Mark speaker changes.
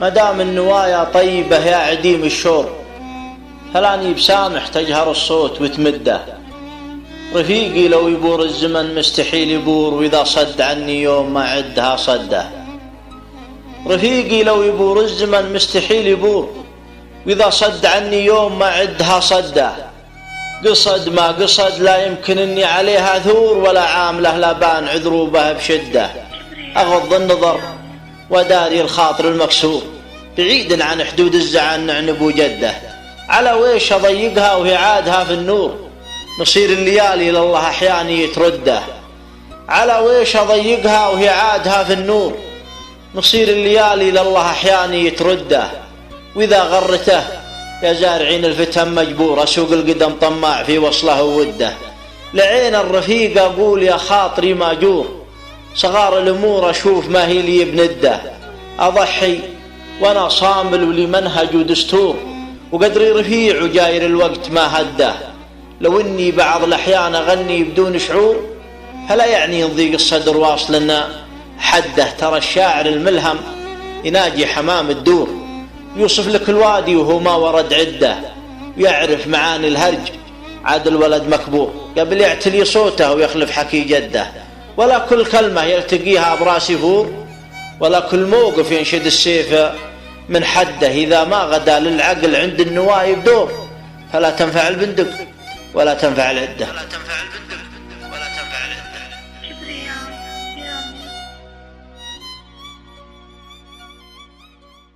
Speaker 1: مدام النوايا طيبة يا عديم الشور، هلاني بسامح تجهر الصوت وتمده. رفيقي لو يبور الزمن مستحيل يبور، وإذا صد عني يوم ما عدها صده. رفيقي لو يبور الزمن مستحيل يبور، وإذا صد عني يوم ما عدها صده. قصد ما قصد لا يمكن اني عليها ثور، ولا عامله لا بان عذروبه بشده. اغض النظر وداري الخاطر المكسور، بعيد عن حدود الزعل نعنب وجده. على ويش اضيقها وهي عادها في النور، نصير الليالي لله احياني يترده. على ويش اضيقها وهي عادها في النور، نصير الليالي لله احياني يترده. واذا غرته يا زارعين الفتن مجبور، اسوق القدم طماع في وصله ووده. لعين الرفيق اقول يا خاطري ماجور، صغار الامور اشوف ما هي لي بنده. اضحي وانا صامل ولي منهج ودستور، وقدري رفيع وجاير الوقت ما هده. لو اني بعض الاحيان اغني بدون شعور، هلا يعني يضيق الصدر واصلنا حده. ترى الشاعر الملهم يناجي حمام الدور، يوصف لك الوادي وهو ما ورد عده. ويعرف معاني الهرج عاد الولد مكبور، قبل يعتلي صوته ويخلف حكي جده. ولا كل كلمة يلتقيها براس يفور، ولا كل موقف ينشد السيف من حده. إذا ما غدا للعقل عند النوايب دور، فلا تنفع البندق ولا تنفع العدة.